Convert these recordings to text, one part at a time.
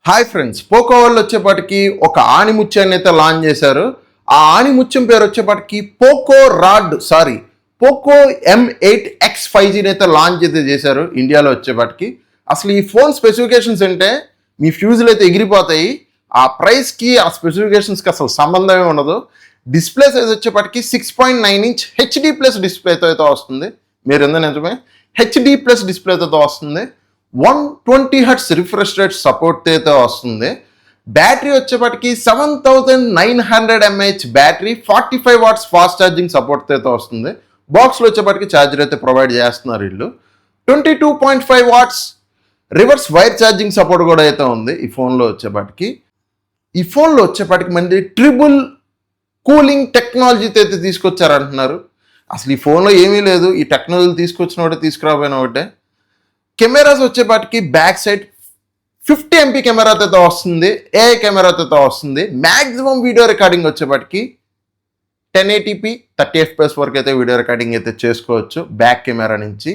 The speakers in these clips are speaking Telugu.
హాయ్ ఫ్రెండ్స్, పోకో వాళ్ళు వచ్చేపాటికి ఒక ఆణిముత్యాన్ని అయితే లాంచ్ చేశారు. ఆ ఆణిముత్యం పేరు వచ్చేపాటికి పోకో M8X 5G అయితే లాంచ్ అయితే చేశారు ఇండియాలో వచ్చేపాటికి. అసలు ఈ ఫోన్ స్పెసిఫికేషన్స్ అంటే మీ ఫ్యూజులు అయితే ఎగిరిపోతాయి. ఆ ప్రైస్కి ఆ స్పెసిఫికేషన్స్కి అసలు సంబంధమే ఉండదు. డిస్ప్లే సైజ్ వచ్చేపాటికి 6.9 ఇంచ్ HD ప్లస్ డిస్ప్లేతో అయితే వస్తుంది. మీరు ఎంత నిజమే HD ప్లస్ డిస్ప్లేతో వస్తుంది. 120 Hz రిఫ్రెష్ రేట్ సపోర్ట్ అయితే వస్తుంది. బ్యాటరీ వచ్చేపాటికి 7900 mAh battery, 45 watts fast charging support అయితే వస్తుంది. బాక్స్లో వచ్చేపాటికి ఛార్జర్ అయితే ప్రొవైడ్ చేస్తున్నారు వీళ్ళు. 22.5 watts reverse wire charging support కూడా అయితే ఉంది ఈ ఫోన్లో వచ్చేపాటికి. ఈ ఫోన్లో వచ్చేపాటికి మంది ట్రిపుల్ కూలింగ్ టెక్నాలజీతో అయితే తీసుకొచ్చారంటున్నారు. అసలు ఈ ఫోన్లో ఏమీ లేదు, ఈ టెక్నాలజీ తీసుకొచ్చిన ఒకటే తీసుకురాబోయిన ఒకటే. కెమెరాస్ వచ్చేపాటికి బ్యాక్ సైడ్ 50 MP కెమెరాతో వస్తుంది, AI కెమెరాతో వస్తుంది. మ్యాక్సిమం వీడియో రికార్డింగ్ వచ్చేపాటికి 1080p 30 FPS వరకు అయితే వీడియో రికార్డింగ్ అయితే చేసుకోవచ్చు బ్యాక్ కెమెరా నుంచి.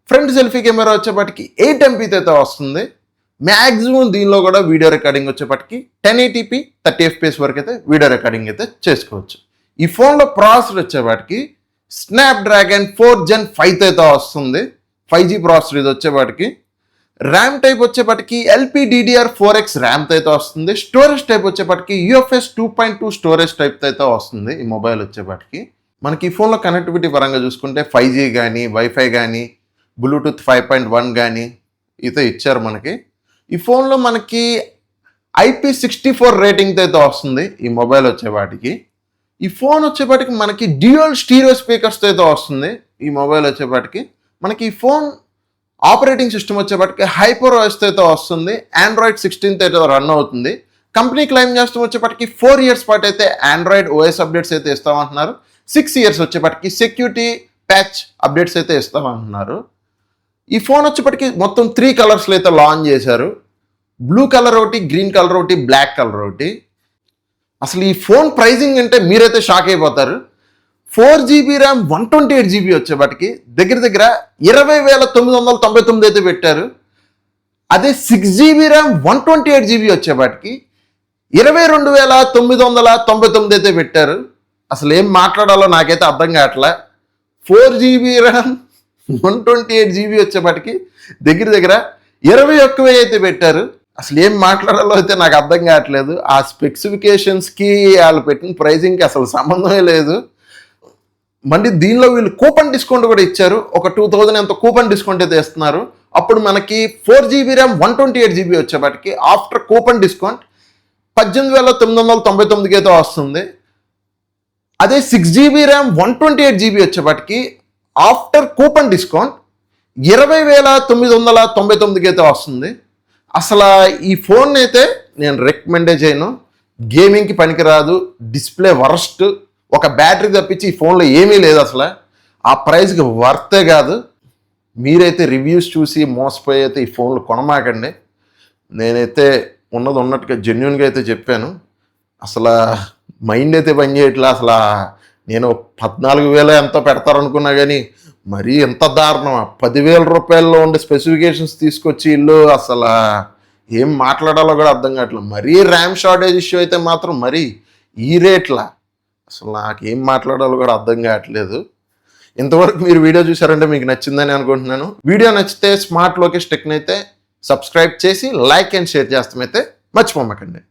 ఫ్రంట్ సెల్ఫీ కెమెరా వచ్చేపాటికి 8 MP అయితే వస్తుంది. మ్యాక్సిమం దీనిలో కూడా వీడియో రికార్డింగ్ వచ్చేపాటికి 1080p 30 FPS వరకు అయితే వీడియో రికార్డింగ్ అయితే చేసుకోవచ్చు. ఈ ఫోన్లో ప్రాసెసర్ వచ్చేపాటికి స్నాప్డ్రాగన్ 4 Gen 5 అయితే వస్తుంది. 5G ప్రాసెసర్ ఇది వచ్చేపాటికి. ర్యామ్ టైప్ వచ్చేపాటికి LPDDR4X ర్యామ్ అయితే వస్తుంది. స్టోరేజ్ టైప్ వచ్చేపాటికి UFS 2.2 స్టోరేజ్ టైప్ అయితే వస్తుంది ఈ మొబైల్ వచ్చేపాటికి. మనకి ఈ ఫోన్లో కనెక్టివిటీ పరంగా చూసుకుంటే 5G కానీ, వైఫై కానీ, బ్లూటూత్ 5.1 కానీ అయితే ఇచ్చారు మనకి. ఈ ఫోన్లో మనకి IP64 రేటింగ్తో అయితే వస్తుంది ఈ మొబైల్ వచ్చేపాటికి. ఈ ఫోన్ వచ్చేపాటికి మనకి డ్యూయల్ స్టీరియో స్పీకర్స్తో అయితే వస్తుంది ఈ మొబైల్ వచ్చేపాటికి. మనకి ఈ ఫోన్ ఆపరేటింగ్ సిస్టమ్ వచ్చేపాటికి HyperOS అయితే వస్తుంది. Android 16 అయితే రన్ అవుతుంది. కంపెనీ క్లెయిమ్ చేస్తూ వచ్చేపాటికి 4 years పాటు అయితే Android OS అప్డేట్స్ అయితే ఇస్తామంటున్నారు. 6 years వచ్చేపాటికి సెక్యూరిటీ ప్యాచ్ అప్డేట్స్ అయితే ఇస్తామంటున్నారు. ఈ ఫోన్ వచ్చేపాటికి మొత్తం 3 కలర్స్లో అయితే లాంచ్ చేశారు. బ్లూ కలర్ ఒకటి, గ్రీన్ కలర్ ఒకటి, బ్లాక్ కలర్ ఒకటి. అసలు ఈ ఫోన్ ప్రైజింగ్ అంటే మీరైతే షాక్ అయిపోతారు. 4GB ర్యామ్ 128GB వచ్చేపాటికి దగ్గర 20,999 అయితే పెట్టారు. అదే 6GB ర్యామ్ 128GB వచ్చేపాటికి 22,999 అయితే పెట్టారు. అసలు ఏం మాట్లాడాలో నాకైతే అర్థం కావట్లే. 4GB ర్యామ్ 128GB వచ్చేపాటికి దగ్గర 21,000 అయితే పెట్టారు. అసలు ఏం మాట్లాడాలో అయితే నాకు అర్థం కావట్లేదు. ఆ స్పెసిఫికేషన్స్కి వాళ్ళు పెట్టిన ప్రైజింగ్కి అసలు సంబంధమే లేదు. మళ్ళీ దీనిలో వీళ్ళు కూపన్ డిస్కౌంట్ కూడా ఇచ్చారు. ఒక 2000 ఎంత కూపన్ డిస్కౌంట్ అయితే ఇస్తున్నారు. అప్పుడు మనకి 4GB ర్యామ్ 128GB వచ్చేపాటికి ఆఫ్టర్ కూపన్ డిస్కౌంట్ 18,999 అయితే వస్తుంది. అదే 6GB ర్యామ్ 128GB వచ్చేపాటికి ఆఫ్టర్ కూపన్ డిస్కౌంట్ 20,999 అయితే వస్తుంది. అసలు ఈ ఫోన్ అయితే నేను రికమెండే చేయను. గేమింగ్కి పనికిరాదు, డిస్ప్లే వరస్ట్, ఒక బ్యాటరీ తప్పించి ఈ ఫోన్లో ఏమీ లేదు. అసలు ఆ ప్రైస్కి వర్తే కాదు. మీరైతే రివ్యూస్ చూసి మోసపోయి అయితే ఈ ఫోన్లు కొనమాకండి. నేనైతే ఉన్నట్టుగా జెన్యున్గా అయితే చెప్పాను. అసలు మైండ్ అయితే పని చేయట్లా. అసలు నేను 14,000 ఎంతో పెడతారనుకున్నా కానీ మరీ ఎంత దారుణం. 10,000 రూపాయల్లో ఉండే స్పెసిఫికేషన్స్ తీసుకొచ్చి ఇల్లు అసలు ఏం మాట్లాడాలో కూడా అర్థం కావట్లేదు. మరీ ర్యామ్ షార్టేజ్ ఇష్యూ అయితే మాత్రం మరీ ఈ రేట్లా అసలు నాకేం మాట్లాడాలో కూడా అర్థం కావట్లేదు. ఇంతవరకు మీరు వీడియో చూసారంటే మీకు నచ్చిందని అనుకుంటున్నాను. వీడియో నచ్చితే స్మార్ట్ లోకేష్ టెక్ని అయితే సబ్స్క్రైబ్ చేసి లైక్ అండ్ షేర్ చేస్తామైతే మర్చిపోమకండి.